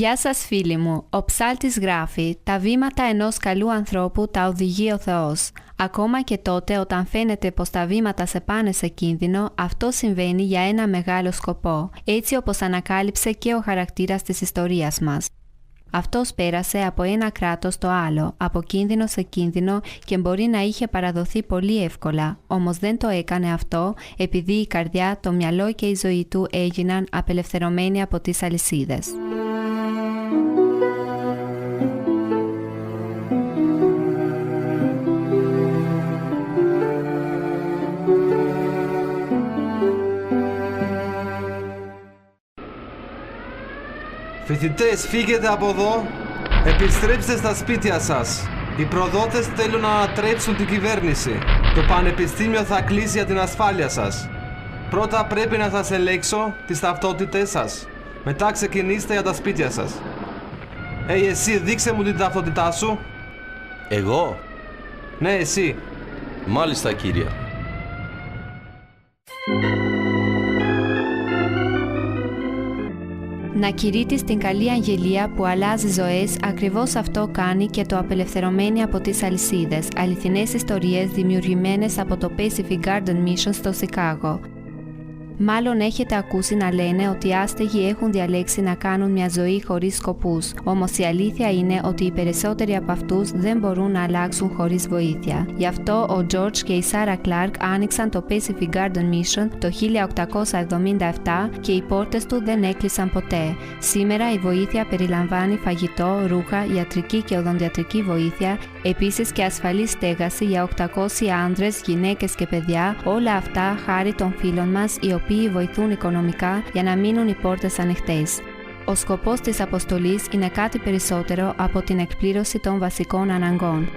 Γεια σας φίλοι μου, ο ψάλτης γράφει «Τα βήματα ενός καλού ανθρώπου τα οδηγεί ο Θεός». Ακόμα και τότε όταν φαίνεται πως τα βήματα σε πάνε σε κίνδυνο, αυτό συμβαίνει για ένα μεγάλο σκοπό, έτσι όπως ανακάλυψε και ο χαρακτήρας της ιστορίας μας. Αυτός πέρασε από ένα κράτος στο άλλο, από κίνδυνο σε κίνδυνο και μπορεί να είχε παραδοθεί πολύ εύκολα, όμως δεν το έκανε αυτό επειδή η καρδιά, το μυαλό και η ζωή του έγιναν απελευθερωμένοι από τις αλυσίδες. Φοιτητές, φύγετε από εδώ, επιστρέψτε στα σπίτια σας. Οι προδότες θέλουν να ανατρέψουν την κυβέρνηση. Το πανεπιστήμιο θα κλείσει για την ασφάλεια σας. Πρώτα πρέπει να σας ελέγξω τις ταυτότητές σας. Μετά ξεκινήστε για τα σπίτια σας. Εσύ, δείξε μου την ταυτότητά σου. Εγώ? Ναι, εσύ. Μάλιστα, κύριε. Να κηρύττεις την καλή αγγελία που αλλάζει ζωές, ακριβώς αυτό κάνει και το απελευθερωμένοι από τις αλυσίδες. Αληθινές ιστορίες δημιουργημένες από το Pacific Garden Mission στο Σικάγο. Μάλλον έχετε ακούσει να λένε ότι οι άστεγοι έχουν διαλέξει να κάνουν μια ζωή χωρίς σκοπούς. Όμως η αλήθεια είναι ότι οι περισσότεροι από αυτούς δεν μπορούν να αλλάξουν χωρίς βοήθεια. Γι' αυτό ο George και η Sarah Clark άνοιξαν το Pacific Garden Mission το 1877 και οι πόρτες του δεν έκλεισαν ποτέ. Σήμερα η βοήθεια περιλαμβάνει φαγητό, ρούχα, ιατρική και οδοντιατρική βοήθεια, επίσης και ασφαλή στέγαση για 800 άνδρες, γυναίκες και παιδιά, όλα αυτά χάρη των φίλων μας οι οποίοι βοηθούν οικονομικά για να μείνουν οι πόρτες ανοιχτές. Ο σκοπός της αποστολής είναι κάτι περισσότερο από την εκπλήρωση των βασικών αναγκών.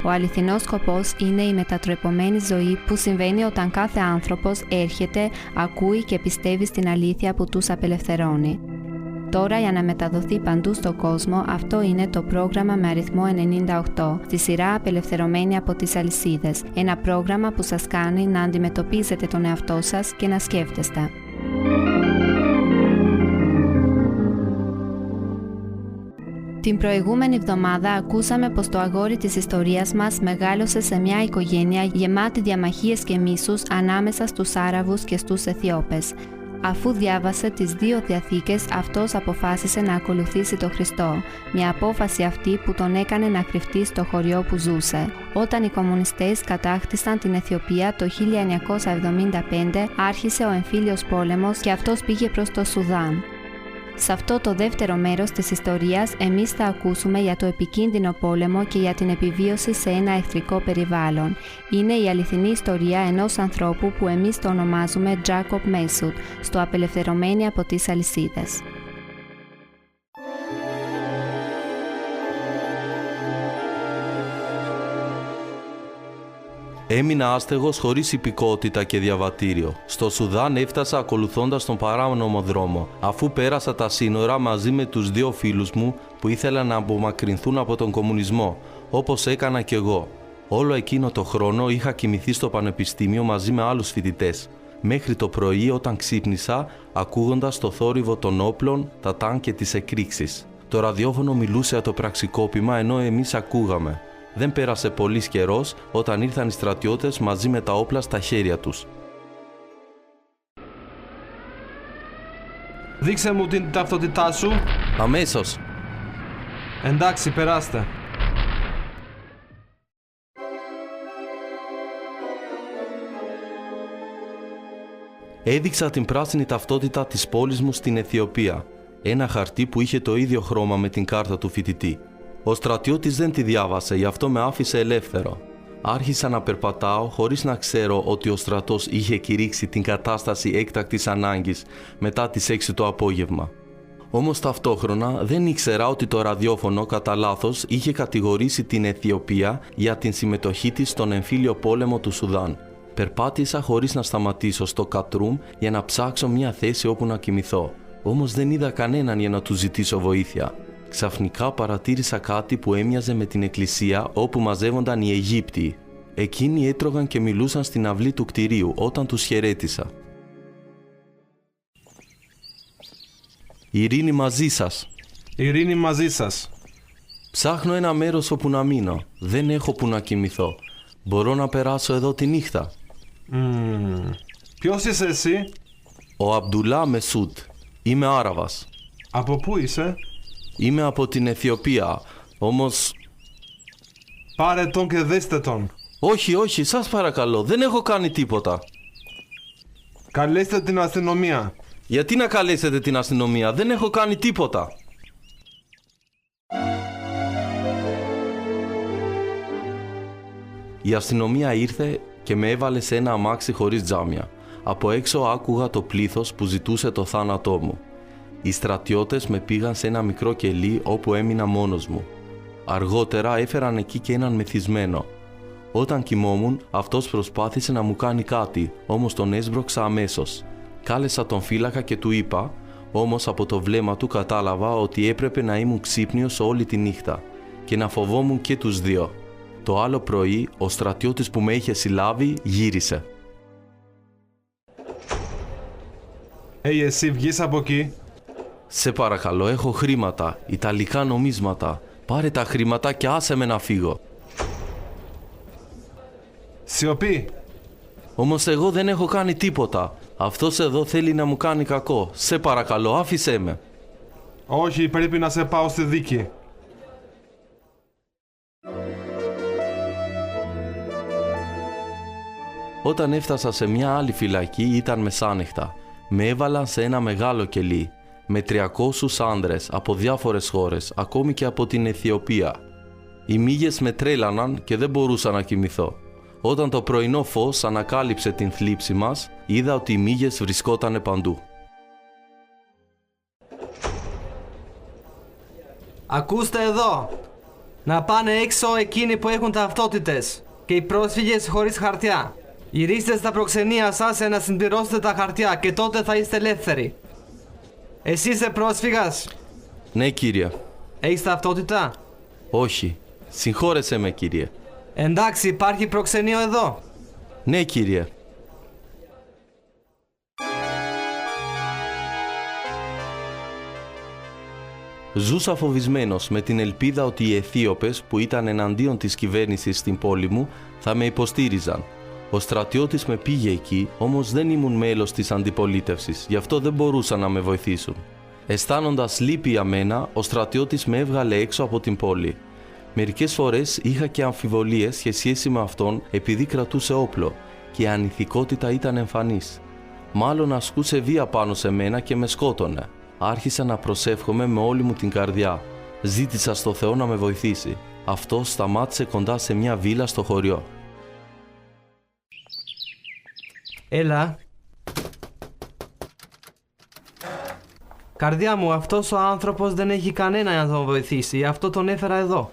Ο αληθινός σκοπός είναι η μετατρεπωμένη ζωή που συμβαίνει όταν κάθε άνθρωπος έρχεται, ακούει και πιστεύει στην αλήθεια που τους απελευθερώνει. Τώρα για να μεταδοθεί παντού στον κόσμο, αυτό είναι το πρόγραμμα με αριθμό 98, στη σειρά απελευθερωμένη από τις αλυσίδες. Ένα πρόγραμμα που σας κάνει να αντιμετωπίζετε τον εαυτό σας και να σκέφτεστε. Την προηγούμενη εβδομάδα ακούσαμε πως το αγόρι της ιστορίας μας μεγάλωσε σε μια οικογένεια γεμάτη διαμαχίες και μίσους ανάμεσα στους Άραβους και στους Αιθιώπες. Αφού διάβασε τις δύο διαθήκες, αυτός αποφάσισε να ακολουθήσει τον Χριστό. Μια απόφαση αυτή που τον έκανε να κρυφτεί στο χωριό που ζούσε. Όταν οι κομμουνιστές κατάκτησαν την Αιθιοπία το 1975, άρχισε ο εμφύλιος πόλεμος και αυτός πήγε προς το Σουδάν. Σε αυτό το δεύτερο μέρος της ιστορίας, εμείς θα ακούσουμε για το επικίνδυνο πόλεμο και για την επιβίωση σε ένα εχθρικό περιβάλλον. Είναι η αληθινή ιστορία ενός ανθρώπου που εμείς το ονομάζουμε Jacob Mesut, στο απελευθερωμένοι από τις αλυσίδες. Έμεινα άστεγος χωρίς υπηκότητα και διαβατήριο. Στο Σουδάν έφτασα ακολουθώντας τον παράνομο δρόμο, αφού πέρασα τα σύνορα μαζί με τους δύο φίλους μου που ήθελαν να απομακρυνθούν από τον κομμουνισμό, όπως έκανα κι εγώ. Όλο εκείνο το χρόνο είχα κοιμηθεί στο πανεπιστήμιο μαζί με άλλους φοιτητές. Μέχρι το πρωί όταν ξύπνησα, ακούγοντας το θόρυβο των όπλων, τα τάγκ και τις εκρήξεις. Το ραδιόφωνο μιλούσε για το πραξικόπημα ενώ εμείς ακούγαμε. Δεν πέρασε πολύς καιρός όταν ήρθαν οι στρατιώτες μαζί με τα όπλα στα χέρια τους. Δείξε μου την ταυτότητά σου. Αμέσως. Εντάξει, περάστε. Έδειξα την πράσινη ταυτότητα της πόλης μου στην Αιθιοπία. Ένα χαρτί που είχε το ίδιο χρώμα με την κάρτα του φοιτητή. Ο στρατιώτης δεν τη διάβασε, γι' αυτό με άφησε ελεύθερο. Άρχισα να περπατάω χωρίς να ξέρω ότι ο στρατός είχε κηρύξει την κατάσταση έκτακτης ανάγκης μετά τις 6 το απόγευμα. Όμως ταυτόχρονα δεν ήξερα ότι το ραδιόφωνο κατά λάθος είχε κατηγορήσει την Αιθιοπία για την συμμετοχή της στον εμφύλιο πόλεμο του Σουδάν. Περπάτησα χωρίς να σταματήσω στο Κατρούμ για να ψάξω μια θέση όπου να κοιμηθώ. Όμως δεν είδα κανέναν για να του ζητήσω βοήθεια. Ξαφνικά παρατήρησα κάτι που έμοιαζε με την εκκλησία όπου μαζεύονταν οι Αιγύπτιοι. Εκείνοι έτρωγαν και μιλούσαν στην αυλή του κτηρίου όταν τους χαιρέτησα. «Ειρήνη μαζί σας». Ειρήνη μαζί σας. Ψάχνω ένα μέρος όπου να μείνω. Δεν έχω που να κοιμηθώ. Μπορώ να περάσω εδώ τη νύχτα. Ποιος είσαι εσύ? Ο Αμπτουλά Μεσούτ. Είμαι Άραβας. Από πού είσαι? Είμαι από την Αιθιοπία. Όμως... Πάρε τον και δέστε τον. Όχι, σας παρακαλώ. Δεν έχω κάνει τίποτα. Καλέστε την αστυνομία. Γιατί να καλέσετε την αστυνομία? Δεν έχω κάνει τίποτα. Η αστυνομία ήρθε και με έβαλε σε ένα αμάξι χωρίς τζάμια. Από έξω άκουγα το πλήθος που ζητούσε το θάνατό μου. Οι στρατιώτες με πήγαν σε ένα μικρό κελί όπου έμεινα μόνος μου. Αργότερα έφεραν εκεί και έναν μεθυσμένο. Όταν κοιμόμουν, αυτός προσπάθησε να μου κάνει κάτι, όμως τον έσβρωξα αμέσως. Κάλεσα τον φύλακα και του είπα, όμως από το βλέμμα του κατάλαβα ότι έπρεπε να ήμουν ξύπνιος όλη τη νύχτα και να φοβόμουν και τους δύο. Το άλλο πρωί, ο στρατιώτης που με είχε συλλάβει γύρισε. Εσύ βγεις από εκεί. Σε παρακαλώ, έχω χρήματα, ιταλικά νομίσματα. Πάρε τα χρήματα και άσε με να φύγω. Σιωπή. Όμως εγώ δεν έχω κάνει τίποτα. Αυτός εδώ θέλει να μου κάνει κακό. Σε παρακαλώ, άφησέ με. Όχι, πρέπει να σε πάω στη δίκη. Όταν έφτασα σε μια άλλη φυλακή ήταν μεσάνυχτα. Με έβαλαν σε ένα μεγάλο κελί με 300 άνδρες από διάφορες χώρες, ακόμη και από την Αιθιοπία. Οι μύγες με τρέλαναν και δεν μπορούσα να κοιμηθώ. Όταν το πρωινό φως ανακάλυψε την θλίψη μας, είδα ότι οι μύγες βρισκότανε παντού. Ακούστε εδώ! Να πάνε έξω εκείνοι που έχουν ταυτότητες και οι πρόσφυγες χωρίς χαρτιά. Γυρίστε στα προξενία σας να συμπληρώσετε τα χαρτιά και τότε θα είστε ελεύθεροι. Εσύ είσαι πρόσφυγας? Ναι, κύριε. Έχεις ταυτότητα? Όχι. Συγχώρεσέ με, κύριε. Εντάξει, υπάρχει προξενείο εδώ. Ναι, κύριε. Ζούσα φοβισμένος με την ελπίδα ότι οι Αιθίωπες που ήταν εναντίον της κυβέρνησης στην πόλη μου θα με υποστήριζαν. Ο στρατιώτης με πήγε εκεί, όμως δεν ήμουν μέλος της αντιπολίτευσης, γι' αυτό δεν μπορούσαν να με βοηθήσουν. Αισθάνοντας λύπη για μένα, ο στρατιώτης με έβγαλε έξω από την πόλη. Μερικές φορές είχα και αμφιβολίες σε σχέση με αυτόν επειδή κρατούσε όπλο και η ανηθικότητα ήταν εμφανής. Μάλλον ασκούσε βία πάνω σε μένα και με σκότωνε. Άρχισα να προσεύχομαι με όλη μου την καρδιά. Ζήτησα στο Θεό να με βοηθήσει. Αυτός σταμάτησε κοντά σε μια βίλα στο χωριό. Έλα. Καρδιά μου, αυτός ο άνθρωπος δεν έχει κανένα να τον βοηθήσει, γι' αυτό τον έφερα εδώ.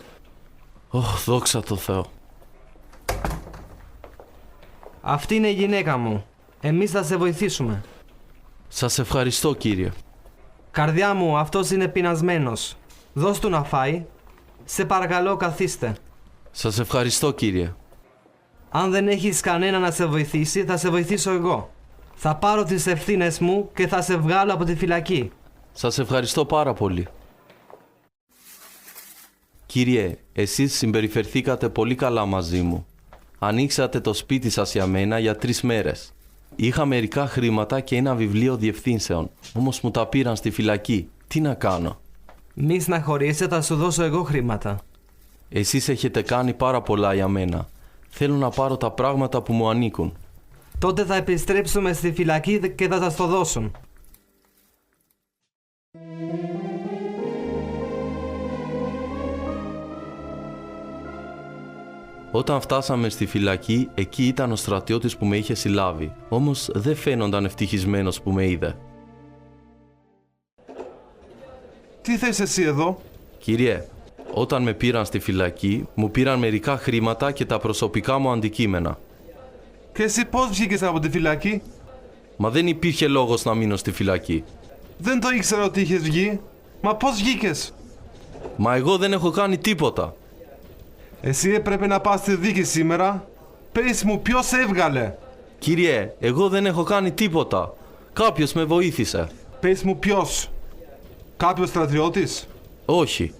Δόξα τω Θεώ. Αυτή είναι η γυναίκα μου. Εμείς θα σε βοηθήσουμε. Σας ευχαριστώ, κύριε. Καρδιά μου, αυτός είναι πεινασμένος. Δώσ' του να φάει. Σε παρακαλώ, καθίστε. Σας ευχαριστώ, κύριε. Αν δεν έχεις κανένα να σε βοηθήσει, θα σε βοηθήσω εγώ. Θα πάρω τις ευθύνες μου και θα σε βγάλω από τη φυλακή. Σας ευχαριστώ πάρα πολύ. Κύριε, εσείς συμπεριφερθήκατε πολύ καλά μαζί μου. Ανοίξατε το σπίτι σας για μένα για 3 μέρες. Είχα μερικά χρήματα και ένα βιβλίο διευθύνσεων, όμως μου τα πήραν στη φυλακή. Τι να κάνω? Μη στεναχωρείσαι, θα σου δώσω εγώ χρήματα. Εσείς έχετε κάνει πάρα πολλά για μένα. Θέλω να πάρω τα πράγματα που μου ανήκουν. Τότε θα επιστρέψουμε στη φυλακή και θα σας το δώσουν. Όταν φτάσαμε στη φυλακή, εκεί ήταν ο στρατιώτης που με είχε συλλάβει, όμως δεν φαίνονταν ευτυχισμένος που με είδε. Τι θες εσύ εδώ? Κύριε, όταν με πήραν στη φυλακή, μου πήραν μερικά χρήματα και τα προσωπικά μου αντικείμενα. Και εσύ πώς βγήκες από τη φυλακή? Μα δεν υπήρχε λόγος να μείνω στη φυλακή. Δεν το ήξερα ότι είχες βγει. Μα πώς βγήκες? Μα εγώ δεν έχω κάνει τίποτα. Εσύ έπρεπε να πας στη δίκη σήμερα. Πες μου ποιος σε έβγαλε. Κύριε, εγώ δεν έχω κάνει τίποτα. Κάποιος με βοήθησε. Πες μου ποιος. Κάποιος στρατιώτης? Όχι.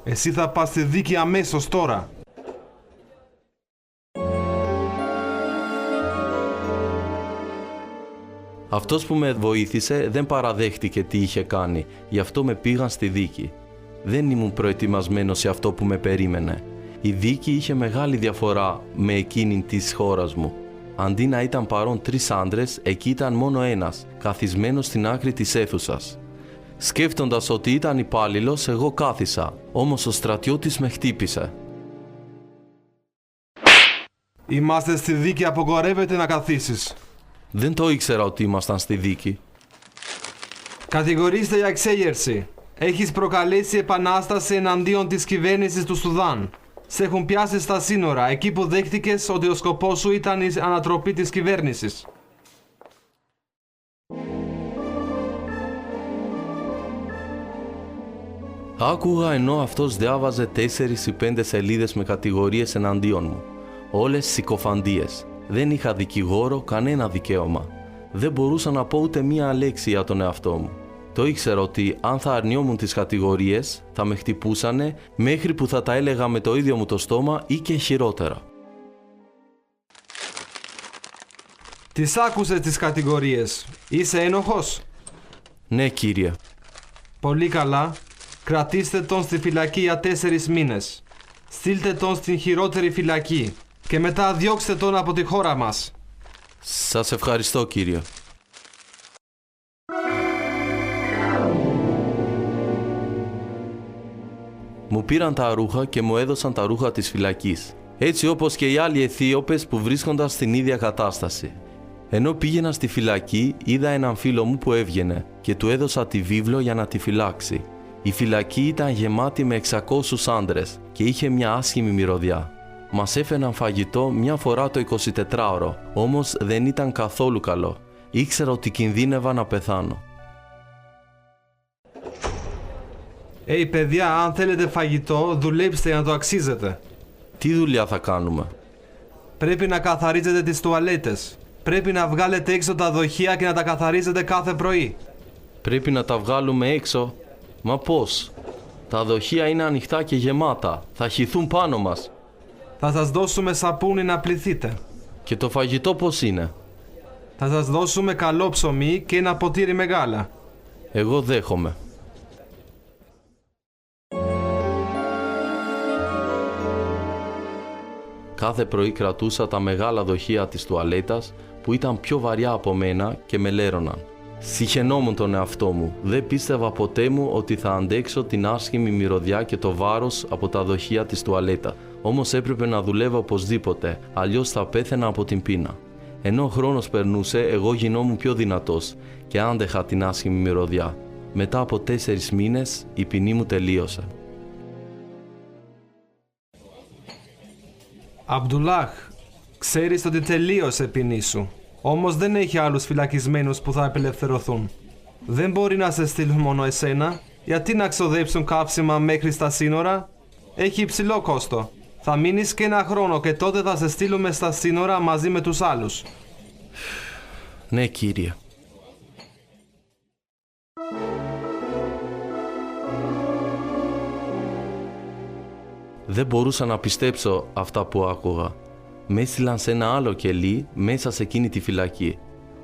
Εσύ θα πας στη δίκη αμέσως τώρα. Αυτός που με βοήθησε δεν παραδέχτηκε τι είχε κάνει, γι' αυτό με πήγαν στη δίκη. Δεν ήμουν προετοιμασμένος σε αυτό που με περίμενε. Η δίκη είχε μεγάλη διαφορά με εκείνη της χώρας μου. Αντί να ήταν παρόν 3 άντρες, εκεί ήταν μόνο ένας, καθισμένος στην άκρη της αίθουσας. Σκέφτοντας ότι ήταν υπάλληλος, εγώ κάθισα, όμως ο στρατιώτης με χτύπησε. Είμαστε στη δίκη, απογορεύεται να καθίσεις. Δεν το ήξερα ότι ήμασταν στη δίκη. Κατηγορείστε για εξέγερση. Έχεις προκαλέσει επανάσταση εναντίον της κυβέρνησης του Σουδάν. Σε έχουν πιάσει στα σύνορα, εκεί που δέχτηκες ότι ο σκοπός σου ήταν η ανατροπή της κυβέρνησης. Άκουγα ενώ αυτός διάβαζε 4 ή 5 σελίδες με κατηγορίες εναντίον μου. Όλες συκοφαντίες. Δεν είχα δικηγόρο, κανένα δικαίωμα. Δεν μπορούσα να πω ούτε μία λέξη για τον εαυτό μου. Το ήξερα ότι αν θα αρνιόμουν τις κατηγορίες, θα με χτυπούσανε μέχρι που θα τα έλεγα με το ίδιο μου το στόμα ή και χειρότερα. Τις άκουσες τις κατηγορίες. Είσαι ένοχος? Ναι, κύριε. Πολύ καλά. Κρατήστε τον στη φυλακή για 4 μήνες. Στείλτε τον στην χειρότερη φυλακή. Και μετά διώξτε τον από τη χώρα μας. Σας ευχαριστώ, κύριε. Μου πήραν τα ρούχα και μου έδωσαν τα ρούχα της φυλακής. Έτσι όπως και οι άλλοι Αιθίωπες που βρίσκονταν στην ίδια κατάσταση. Ενώ πήγαινα στη φυλακή, είδα έναν φίλο μου που έβγαινε και του έδωσα τη βίβλο για να τη φυλάξει. Η φυλακή ήταν γεμάτη με 600 άντρες και είχε μια άσχημη μυρωδιά. Μας έφεραν φαγητό μια φορά το 24ωρο, όμως δεν ήταν καθόλου καλό. Ήξερα ότι κινδύνευα να πεθάνω. Παιδιά, αν θέλετε φαγητό, δουλέψτε για να το αξίζετε. Τι δουλειά θα κάνουμε? Πρέπει να καθαρίζετε τις τουαλέτες. Πρέπει να βγάλετε έξω τα δοχεία και να τα καθαρίζετε κάθε πρωί. Πρέπει να τα βγάλουμε έξω? Μα πώς? Τα δοχεία είναι ανοιχτά και γεμάτα. Θα χυθούν πάνω μας. Θα σας δώσουμε σαπούνι να πληθείτε. Και το φαγητό πώς είναι? Θα σας δώσουμε καλό ψωμί και ένα ποτήρι μεγάλα. Εγώ δέχομαι. Κάθε πρωί κρατούσα τα μεγάλα δοχεία της τουαλέτας που ήταν πιο βαριά από μένα και με λέρωναν. Συχαινόμουν τον εαυτό μου. Δεν πίστευα ποτέ μου ότι θα αντέξω την άσχημη μυρωδιά και το βάρος από τα δοχεία της τουαλέτα. Όμως έπρεπε να δουλεύω οπωσδήποτε, αλλιώς θα πέθαινα από την πείνα. Ενώ ο χρόνος περνούσε, εγώ γινόμουν πιο δυνατός και άντεχα την άσχημη μυρωδιά. Μετά από 4 μήνες η ποινή μου τελείωσε. Αμπτουλάχ, ξέρεις ότι τελείωσε η ποινή σου. Όμως δεν έχει άλλους φυλακισμένους που θα απελευθερωθούν. Δεν μπορεί να σε στείλουν μόνο εσένα. Γιατί να ξοδέψουν καύσιμα μέχρι στα σύνορα? Έχει υψηλό κόστο. Θα μείνεις και 1 χρόνο και τότε θα σε στείλουμε στα σύνορα μαζί με τους άλλους. Ναι, κύριε. Δεν μπορούσα να πιστέψω αυτά που άκουγα. Με έστειλαν σε ένα άλλο κελί μέσα σε εκείνη τη φυλακή.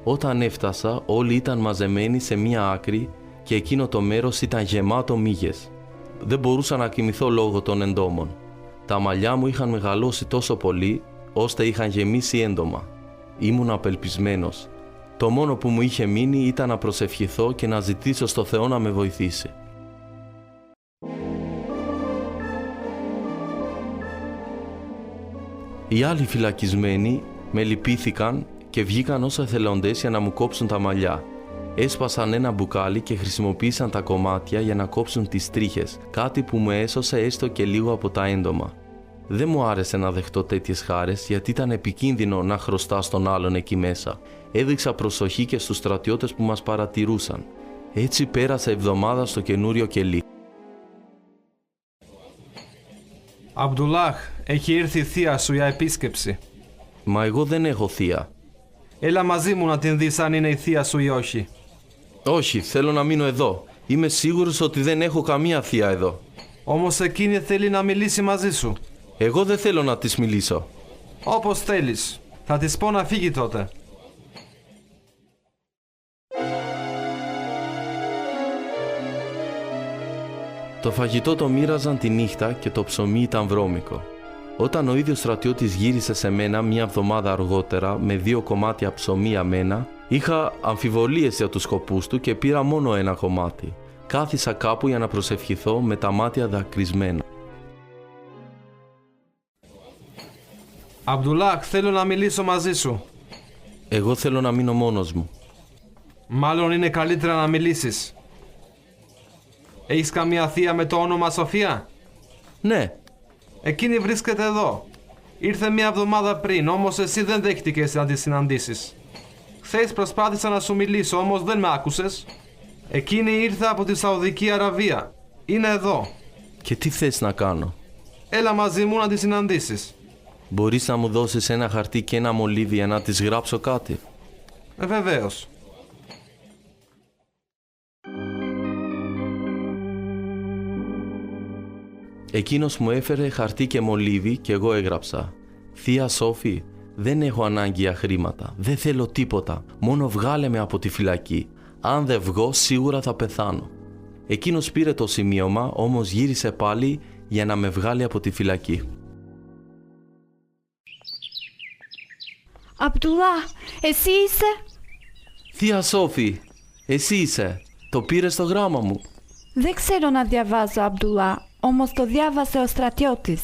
Όταν έφτασα, όλοι ήταν μαζεμένοι σε μία άκρη και εκείνο το μέρος ήταν γεμάτο μύγες. Δεν μπορούσα να κοιμηθώ λόγω των εντόμων. Τα μαλλιά μου είχαν μεγαλώσει τόσο πολύ, ώστε είχαν γεμίσει έντομα. Ήμουν απελπισμένος. Το μόνο που μου είχε μείνει ήταν να προσευχηθώ και να ζητήσω στο Θεό να με βοηθήσει. Οι άλλοι φυλακισμένοι με λυπήθηκαν και βγήκαν ως εθελοντές για να μου κόψουν τα μαλλιά. Έσπασαν ένα μπουκάλι και χρησιμοποίησαν τα κομμάτια για να κόψουν τις τρίχες, κάτι που μου έσωσε έστω και λίγο από τα έντομα. Δεν μου άρεσε να δεχτώ τέτοιες χάρες γιατί ήταν επικίνδυνο να χρωστάς τον άλλον εκεί μέσα. Έδειξα προσοχή και στους στρατιώτες που μας παρατηρούσαν. Έτσι πέρασα εβδομάδα στο καινούριο κελί. Αμπτουλάχ, έχει έρθει η θεία σου για επίσκεψη. Μα εγώ δεν έχω θεία. Έλα μαζί μου να την δεις αν είναι η θεία σου ή όχι. Όχι, θέλω να μείνω εδώ. Είμαι σίγουρος ότι δεν έχω καμία θεία εδώ. Όμως εκείνη θέλει να μιλήσει μαζί σου. Εγώ δεν θέλω να της μιλήσω. Όπως θέλεις. Θα της πω να φύγει τότε. Το φαγητό το μοίραζαν τη νύχτα και το ψωμί ήταν βρώμικο. Όταν ο ίδιος στρατιώτης γύρισε σε μένα μια εβδομάδα αργότερα με 2 κομμάτια ψωμί αμένα, είχα αμφιβολίες για τους σκοπούς του και πήρα μόνο ένα κομμάτι. Κάθισα κάπου για να προσευχηθώ με τα μάτια δακρυσμένα. Αμπτουλάχ, θέλω να μιλήσω μαζί σου. Εγώ θέλω να μείνω μόνος μου. Μάλλον είναι καλύτερα να μιλήσεις. Έχεις καμία θεία με το όνομα Σοφία? Ναι. Εκείνη βρίσκεται εδώ. Ήρθε μια εβδομάδα πριν, όμως εσύ δεν δέχτηκες να τη συναντήσεις. Χθες προσπάθησα να σου μιλήσω, όμως δεν με άκουσες. Εκείνη ήρθε από τη Σαουδική Αραβία. Είναι εδώ. Και τι θες να κάνω? Έλα μαζί μου να τη συναντήσεις. Μπορείς να μου δώσεις ένα χαρτί και ένα μολύβι για να της γράψω κάτι? Βεβαίως. Εκείνος μου έφερε χαρτί και μολύβι και εγώ έγραψα: «Θεία Σόφη, δεν έχω ανάγκη για χρήματα. Δεν θέλω τίποτα. Μόνο βγάλε με από τη φυλακή. Αν δεν βγω, σίγουρα θα πεθάνω». Εκείνος πήρε το σημείωμα, όμως γύρισε πάλι για να με βγάλει από τη φυλακή. Αμπτουλάχ, εσύ είσαι? Θεία Σόφη, εσύ είσαι. Το πήρες το γράμμα μου. Δεν ξέρω να διαβάζω, Αμπτουλάχ, όμως το διάβασε ο στρατιώτης.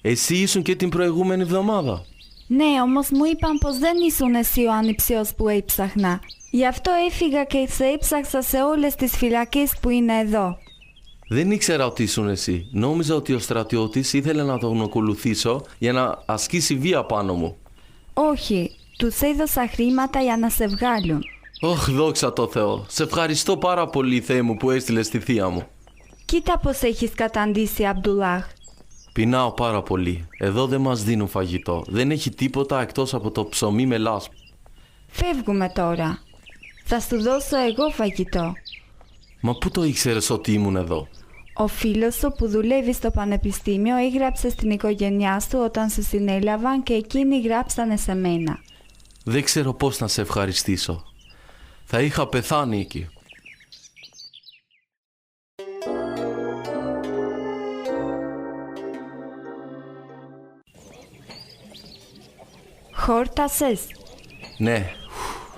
Εσύ ήσουν και την προηγούμενη εβδομάδα. Ναι, όμως μου είπαν πως δεν ήσουν εσύ ο ανιψιός που έψαχνα. Γι' αυτό έφυγα και σε έψαξα σε όλες τις φυλακές που είναι εδώ. Δεν ήξερα ότι ήσουν εσύ. Νόμιζα ότι ο στρατιώτης ήθελε να τον ακολουθήσω για να ασκήσει βία πάνω μου. Όχι, τους έδωσα χρήματα για να σε βγάλουν. Ωχ, δόξα τω Θεώ. Σε ευχαριστώ πάρα πολύ, Θεέ μου, που έστειλες τη θεία μου. Κοίτα πως έχεις καταντήσει, Αμπτουλάχ. Πεινάω πάρα πολύ. Εδώ δεν μας δίνουν φαγητό. Δεν έχει τίποτα εκτός από το ψωμί με λάσπη. Φεύγουμε τώρα. Θα σου δώσω εγώ φαγητό. Μα πού το ήξερες ότι ήμουν εδώ? Ο φίλος σου που δουλεύει στο πανεπιστήμιο έγραψε στην οικογένειά σου όταν σε συνέλαβαν και εκείνοι γράψανε σε μένα. Δεν ξέρω πώς να σε ευχαριστήσω. Θα είχα πεθάνει εκεί. Χόρτασες? Ναι.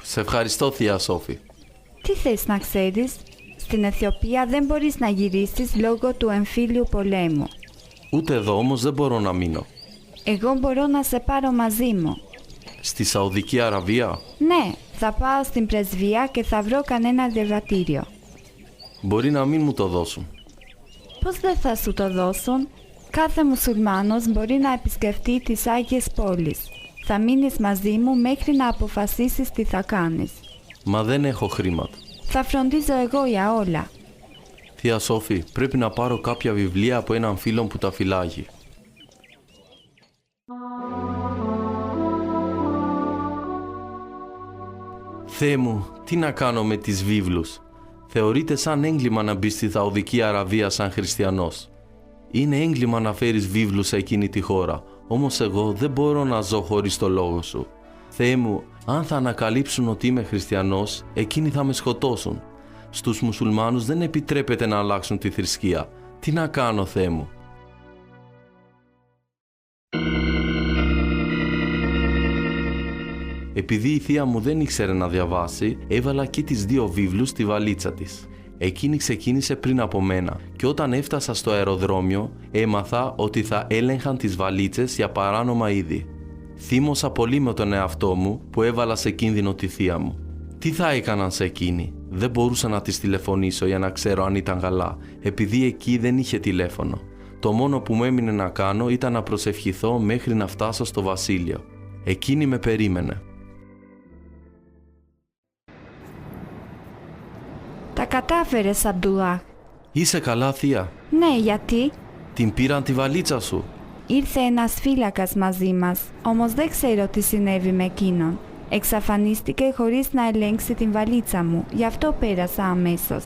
Σε ευχαριστώ, θεία Σόφη. Τι θες να ξέρεις? Στην Αιθιοπία δεν μπορείς να γυρίσεις λόγω του εμφύλιου πολέμου. Ούτε εδώ όμως δεν μπορώ να μείνω. Εγώ μπορώ να σε πάρω μαζί μου. Στη Σαουδική Αραβία? Ναι, θα πάω στην πρεσβεία και θα βρω κανένα διαβατήριο. Μπορεί να μην μου το δώσουν. Πώς δεν θα σου το δώσουν? Κάθε μουσουλμάνος μπορεί να επισκεφτεί τις Άγιες Πόλεις. Θα μείνεις μαζί μου μέχρι να αποφασίσεις τι θα κάνεις. Μα δεν έχω χρήματα. Θα φροντίζω εγώ για όλα. Θεία Σόφη, πρέπει να πάρω κάποια βιβλία από έναν φίλο που τα φυλάγει. Θεέ μου, τι να κάνω με τις βίβλους? Θεωρείται σαν έγκλημα να μπεις στη Σαουδική Αραβία σαν χριστιανός. Είναι έγκλημα να φέρεις βίβλους σε εκείνη τη χώρα, όμως εγώ δεν μπορώ να ζω χωρίς το λόγο σου. Θεέ μου, αν θα ανακαλύψουν ότι είμαι χριστιανός, εκείνοι θα με σκοτώσουν. Στους μουσουλμάνους δεν επιτρέπεται να αλλάξουν τη θρησκεία. Τι να κάνω, Θεέ μου? Επειδή η θεία μου δεν ήξερε να διαβάσει, έβαλα και τις 2 βίβλους στη βαλίτσα της. Εκείνη ξεκίνησε πριν από μένα και όταν έφτασα στο αεροδρόμιο έμαθα ότι θα έλεγχαν τις βαλίτσες για παράνομα είδη. Θύμωσα πολύ με τον εαυτό μου που έβαλα σε κίνδυνο τη θεία μου. Τι θα έκαναν σε εκείνη? Δεν μπορούσα να της τηλεφωνήσω για να ξέρω αν ήταν καλά, επειδή εκεί δεν είχε τηλέφωνο. Το μόνο που μου έμεινε να κάνω ήταν να προσευχηθώ μέχρι να φτάσω στο βασίλειο. Εκείνη με περίμενε. Τα κατάφερες, Αμπτουλάχ. Είσαι καλά, θεία? Ναι, γιατί? Την πήραν τη βαλίτσα σου? Ήρθε ένας φύλακας μαζί μας, όμως δεν ξέρω τι συνέβη με εκείνον. Εξαφανίστηκε χωρίς να ελέγξει την βαλίτσα μου, γι' αυτό πέρασα αμέσως.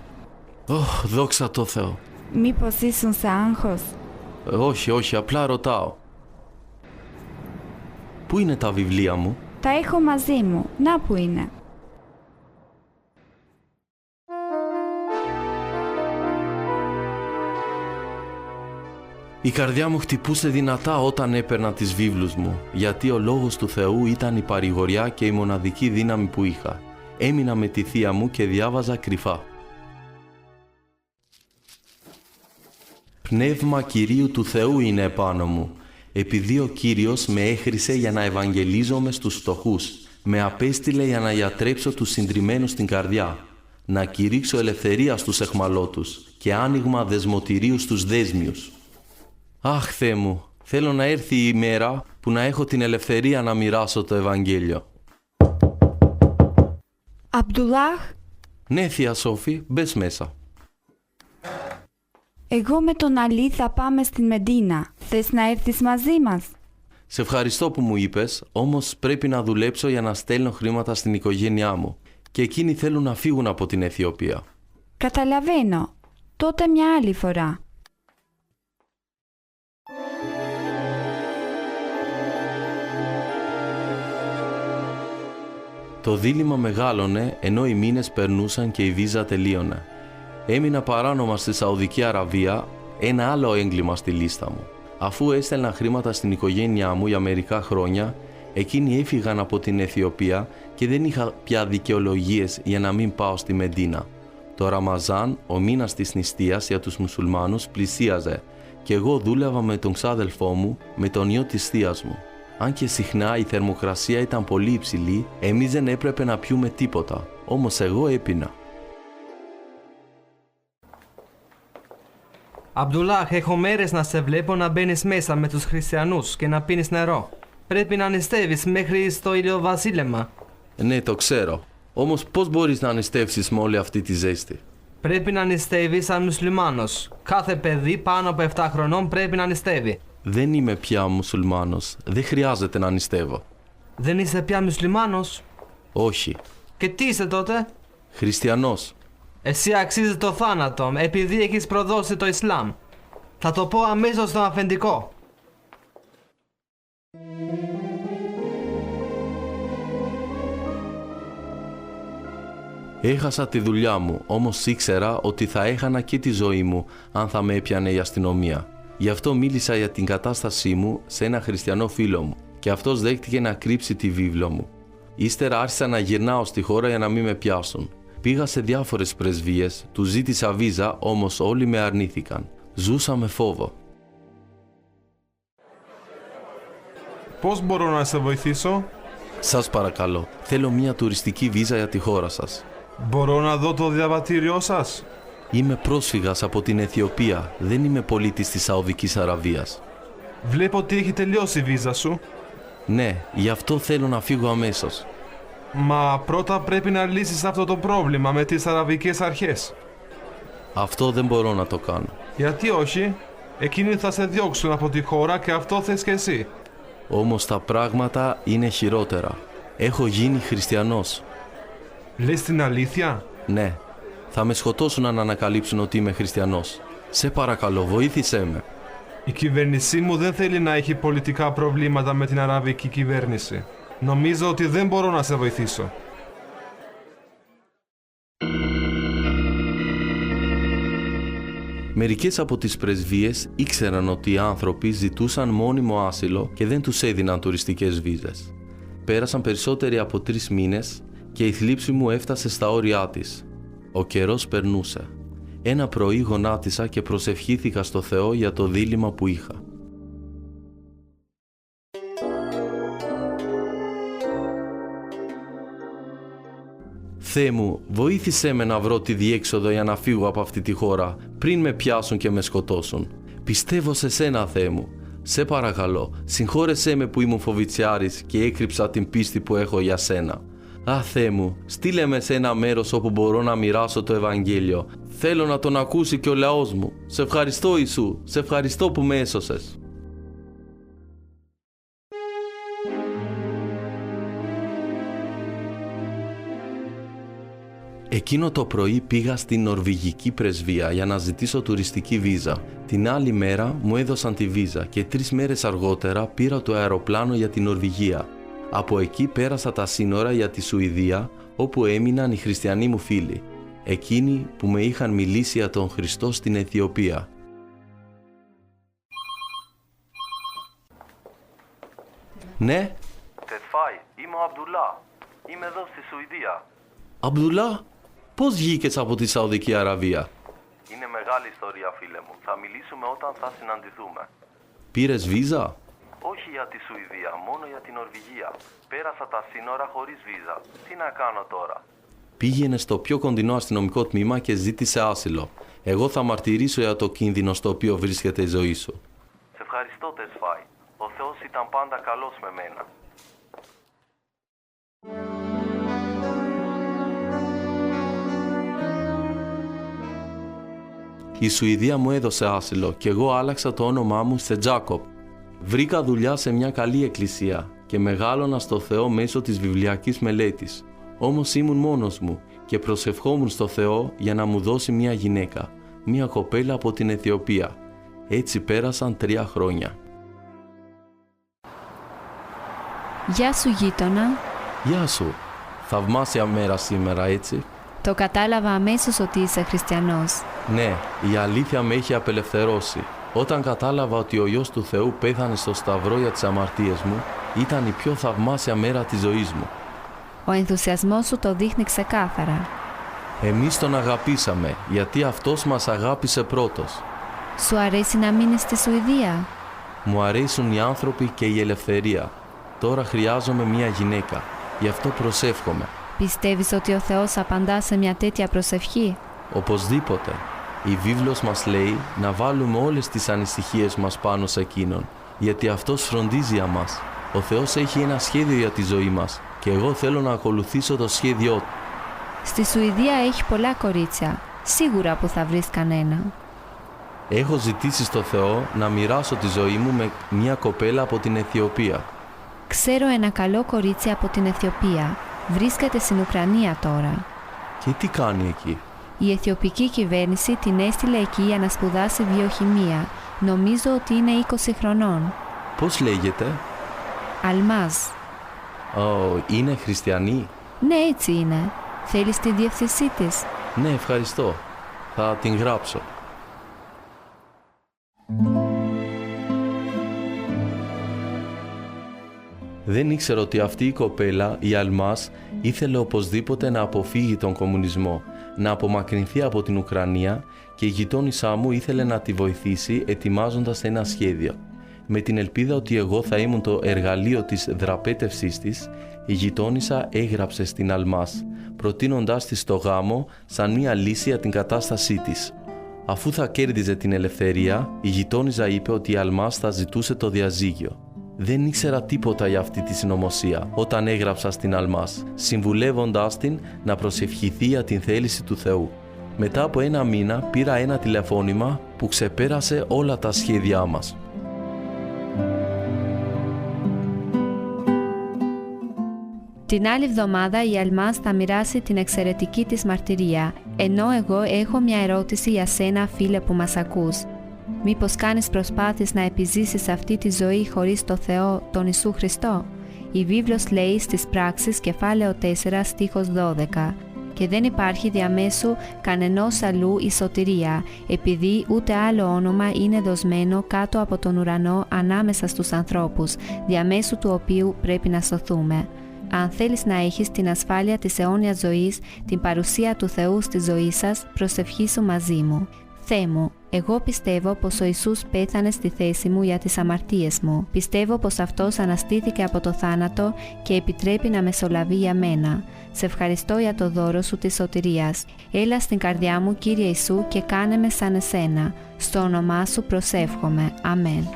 Δόξα τω Θεώ. Μήπως ήσουν σε άγχος? Όχι, απλά ρωτάω. Πού είναι τα βιβλία μου? Τα έχω μαζί μου. Να που είναι. Η καρδιά μου χτυπούσε δυνατά όταν έπαιρνα τις βίβλους μου, γιατί ο λόγος του Θεού ήταν η παρηγοριά και η μοναδική δύναμη που είχα. Έμεινα με τη θεία μου και διάβαζα κρυφά. Πνεύμα Κυρίου του Θεού είναι επάνω μου, επειδή ο Κύριος με έχρισε για να ευαγγελίζομαι στους φτωχούς, με απέστειλε για να γιατρέψω τους συντριμμένους στην καρδιά, να κηρύξω ελευθερία στους αιχμαλώτους και άνοιγμα δεσμοτηρίου στους δέσμιους. Αχ, Θεέ μου, θέλω να έρθει η ημέρα που να έχω την ελευθερία να μοιράσω το Ευαγγέλιο. Αμπτουλάχ, Ναι, θεία Σόφη, μπες μέσα. εγώ με τον Αλή θα πάμε στην Μεντίνα. Θες να έρθεις μαζί μας? Σε ευχαριστώ που μου είπες, όμως πρέπει να δουλέψω για να στέλνω χρήματα στην οικογένειά μου και εκείνοι θέλουν να φύγουν από την Αιθιοπία. Καταλαβαίνω. Τότε μια άλλη φορά. Το δίλημμα μεγάλωνε ενώ οι μήνες περνούσαν και η βίζα τελείωνε. Έμεινα παράνομα στη Σαουδική Αραβία, ένα άλλο έγκλημα στη λίστα μου. Αφού έστελνα χρήματα στην οικογένειά μου για μερικά χρόνια, εκείνοι έφυγαν από την Αιθιοπία και δεν είχα πια δικαιολογίες για να μην πάω στη Μεντίνα. Το Ραμαζάν, ο μήνας της νηστείας για τους μουσουλμάνους, πλησίαζε και εγώ δούλευα με τον ξάδελφό μου, με τον ιό της θείας μου. Αν και συχνά η θερμοκρασία ήταν πολύ υψηλή, εμείς δεν έπρεπε να πιούμε τίποτα, όμως εγώ έπινα. Αμπτουλάχ, έχω μέρες να σε βλέπω να μπαίνεις μέσα με τους χριστιανούς και να πίνεις νερό. Πρέπει να νηστεύεις μέχρι στο ηλιοβασίλεμα. Ναι, το ξέρω. Όμως πώς μπορείς να νηστεύσεις με όλη αυτή τη ζέστη? Πρέπει να νηστεύεις σαν μουσουλμάνος. Κάθε παιδί πάνω από 7 χρονών πρέπει να νηστεύει. Δεν είμαι πια μουσουλμάνος. Δεν χρειάζεται να νηστεύω. Δεν είσαι πια μουσουλμάνος? Όχι. Και τι είσαι τότε? Χριστιανός. Εσύ αξίζεις το θάνατο επειδή έχεις προδώσει το Ισλάμ. Θα το πω αμέσως στον αφεντικό. Έχασα τη δουλειά μου, όμως ήξερα ότι θα έχανα και τη ζωή μου αν θα με έπιανε η αστυνομία. Γι' αυτό μίλησα για την κατάστασή μου σε ένα χριστιανό φίλο μου και αυτός δέχτηκε να κρύψει τη βίβλο μου. Ύστερα άρχισα να γυρνάω στη χώρα για να μην με πιάσουν. Πήγα σε διάφορες πρεσβείες, τους ζήτησα βίζα, όμως όλοι με αρνήθηκαν. Ζούσα με φόβο. Πώς μπορώ να σε βοηθήσω? Σας παρακαλώ, θέλω μια τουριστική βίζα για τη χώρα σας. Μπορώ να δω το διαβατήριό σας? Είμαι πρόσφυγας από την Αιθιοπία, δεν είμαι πολίτης της Σαουδικής Αραβίας. Βλέπω ότι έχει τελειώσει η βίζα σου. Ναι, γι' αυτό θέλω να φύγω αμέσως. Μα πρώτα πρέπει να λύσεις αυτό το πρόβλημα με τις αραβικές αρχές. Αυτό δεν μπορώ να το κάνω. Γιατί όχι? Εκείνοι θα σε διώξουν από τη χώρα και αυτό θες και εσύ. Όμως τα πράγματα είναι χειρότερα. Έχω γίνει χριστιανός. Λες την αλήθεια? Ναι, θα με σκοτώσουν αν ανακαλύψουν ότι είμαι χριστιανός. Σε παρακαλώ, βοήθησέ με. Η κυβέρνησή μου δεν θέλει να έχει πολιτικά προβλήματα με την αραβική κυβέρνηση. Νομίζω ότι δεν μπορώ να σε βοηθήσω. Μερικές από τις πρεσβείες ήξεραν ότι οι άνθρωποι ζητούσαν μόνιμο άσυλο και δεν τους έδιναν τουριστικές βίζες. Πέρασαν περισσότεροι από 3 μήνες και η θλίψη μου έφτασε στα όρια της. Ο καιρός περνούσε. Ένα πρωί γονάτισα και προσευχήθηκα στο Θεό για το δίλημμα που είχα. Θεέ μου, βοήθησέ με να βρω τη διέξοδο για να φύγω από αυτή τη χώρα πριν με πιάσουν και με σκοτώσουν. Πιστεύω σε σένα, Θεέ μου. Σε παρακαλώ, συγχώρεσέ με που ήμουν φοβητσιάρης και έκρυψα την πίστη που έχω για σένα. Α, Θεέ μου, στείλε με σε ένα μέρος όπου μπορώ να μοιράσω το Ευαγγέλιο. Θέλω να τον ακούσει και ο λαός μου. Σε ευχαριστώ, Ιησού. Σε ευχαριστώ που με έσωσες. Εκείνο το πρωί πήγα στην νορβηγική πρεσβεία για να ζητήσω τουριστική βίζα. Την άλλη μέρα μου έδωσαν τη βίζα και 3 μέρες αργότερα πήρα το αεροπλάνο για την Νορβηγία. Από εκεί πέρασα τα σύνορα για τη Σουηδία, όπου έμειναν οι χριστιανοί μου φίλοι, εκείνοι που με είχαν μιλήσει για τον Χριστό στην Αιθιοπία. Ναι. Τεσφάι, είμαι ο Αμπτουλά. Είμαι εδώ στη Σουηδία. Αμπτουλά, πώς βγήκες από τη Σαουδική Αραβία? Είναι μεγάλη ιστορία, φίλε μου. Θα μιλήσουμε όταν θα συναντηθούμε. Πήρες βίζα? Όχι για τη Σουηδία, μόνο για την Νορβηγία. Πέρασα τα σύνορα χωρίς βίζα. Τι να κάνω τώρα? Πήγαινε στο πιο κοντινό αστυνομικό τμήμα και ζήτησε άσυλο. Εγώ θα μαρτυρήσω για το κίνδυνο στο οποίο βρίσκεται η ζωή σου. Σε ευχαριστώ, Τεσφάι. Ο Θεός ήταν πάντα καλός με μένα. Η Σουηδία μου έδωσε άσυλο και εγώ άλλαξα το όνομά μου σε Τζάκοπ. Βρήκα δουλειά σε μια καλή εκκλησία και μεγάλωνα στο Θεό μέσω της βιβλιακής μελέτης. Όμως ήμουν μόνος μου και προσευχόμουν στο Θεό για να μου δώσει μια γυναίκα, μια κοπέλα από την Αιθιοπία. Έτσι πέρασαν 3 χρόνια. Γεια σου γείτονα. Γεια σου. Θαυμάσια μέρα σήμερα, έτσι? Το κατάλαβα αμέσως ότι είσαι χριστιανός. Ναι, η αλήθεια με έχει απελευθερώσει. Όταν κατάλαβα ότι ο Υιός του Θεού πέθανε στο σταυρό για τις αμαρτίες μου, ήταν η πιο θαυμάσια μέρα της ζωής μου. Ο ενθουσιασμός σου το δείχνει ξεκάθαρα. Εμείς τον αγαπήσαμε, γιατί αυτός μας αγάπησε πρώτος. Σου αρέσει να μείνεις στη Σουηδία? Μου αρέσουν οι άνθρωποι και η ελευθερία. Τώρα χρειάζομαι μια γυναίκα, γι' αυτό προσεύχομαι. Πιστεύεις ότι ο Θεός απαντά σε μια τέτοια προσευχή? Οπωσδήποτε. Η βίβλος μας λέει να βάλουμε όλες τις ανησυχίες μας πάνω σε Εκείνον, γιατί Αυτός φροντίζει για μας. Ο Θεός έχει ένα σχέδιο για τη ζωή μας και εγώ θέλω να ακολουθήσω το σχέδιό Του. Στη Σουηδία έχει πολλά κορίτσια. Σίγουρα που θα βρεις κανένα. Έχω ζητήσει στο Θεό να μοιράσω τη ζωή μου με μια κοπέλα από την Αιθιοπία. Ξέρω ένα καλό κορίτσι από την Αιθιοπία. Βρίσκεται στην Ουκρανία τώρα. Και τι κάνει εκεί? Η αιθιοπική κυβέρνηση την έστειλε εκεί για να σπουδάσει βιοχημία. Νομίζω ότι είναι 20 χρονών. Πώς λέγεται? Αλμάζ. Είναι χριστιανή? Ναι, έτσι είναι. Θέλεις τη διεύθυνσή της? Ναι, ευχαριστώ. Θα την γράψω. Δεν ήξερα ότι αυτή η κοπέλα, η Αλμάς, ήθελε οπωσδήποτε να αποφύγει τον κομμουνισμό, να απομακρυνθεί από την Ουκρανία και η γειτόνισά μου ήθελε να τη βοηθήσει ετοιμάζοντας ένα σχέδιο. Με την ελπίδα ότι εγώ θα ήμουν το εργαλείο της δραπέτευσής της, η γειτόνισσα έγραψε στην Αλμάς, προτείνοντάς της το γάμο σαν μια λύση για την κατάστασή της. Αφού θα κέρδιζε την ελευθερία, η γειτόνισσα είπε ότι η Αλμάς θα ζητούσε το διαζύγιο. Δεν ήξερα τίποτα για αυτή τη συνωμοσία όταν έγραψα στην Αλμάς, συμβουλεύοντάς την να προσευχηθεί για την θέληση του Θεού. Μετά από 1 μήνα πήρα ένα τηλεφώνημα που ξεπέρασε όλα τα σχέδιά μας. Την άλλη εβδομάδα η Αλμάς θα μοιράσει την εξαιρετική της μαρτυρία, ενώ εγώ έχω μια ερώτηση για σένα, φίλε που μας ακούς. Μήπως κάνεις προσπάθειες να επιζήσεις αυτή τη ζωή χωρίς το Θεό, τον Ιησού Χριστό? Η βίβλος λέει στις Πράξεις κεφάλαιο 4 στίχος 12 «Και δεν υπάρχει διαμέσου κανενός αλλού η σωτηρία, επειδή ούτε άλλο όνομα είναι δοσμένο κάτω από τον ουρανό ανάμεσα στους ανθρώπους, διαμέσου του οποίου πρέπει να σωθούμε». Αν θέλεις να έχεις την ασφάλεια της αιώνιας ζωής, την παρουσία του Θεού στη ζωή σας, προσευχήσου μαζί μου. Θεέ μου, εγώ πιστεύω πως ο Ιησούς πέθανε στη θέση μου για τις αμαρτίες μου. Πιστεύω πως Αυτός αναστήθηκε από το θάνατο και επιτρέπει να μεσολαβεί για μένα. Σε ευχαριστώ για το δώρο σου της σωτηρίας. Έλα στην καρδιά μου, Κύριε Ιησού, και κάνε με σαν εσένα. Στο όνομά σου προσεύχομαι. Αμέν.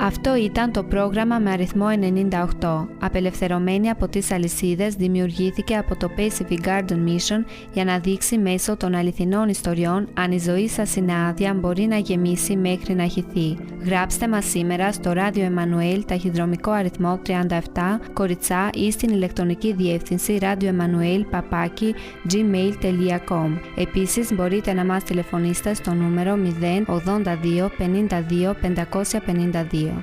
Αυτό ήταν το πρόγραμμα με αριθμό 98. Απελευθερωμένη από τις αλυσίδες, δημιουργήθηκε από το Pacific Garden Mission για να δείξει μέσω των αληθινών ιστοριών αν η ζωή σας είναι άδεια μπορεί να γεμίσει μέχρι να χυθεί. Γράψτε μας σήμερα στο Ράδιο Εμμανουέλ ταχυδρομικό αριθμό 37 Κοριτσά ή στην ηλεκτρονική διεύθυνση radioemmanuel@gmail.com. Επίσης μπορείτε να μας τηλεφωνήσετε στο νούμερο 082 52 552.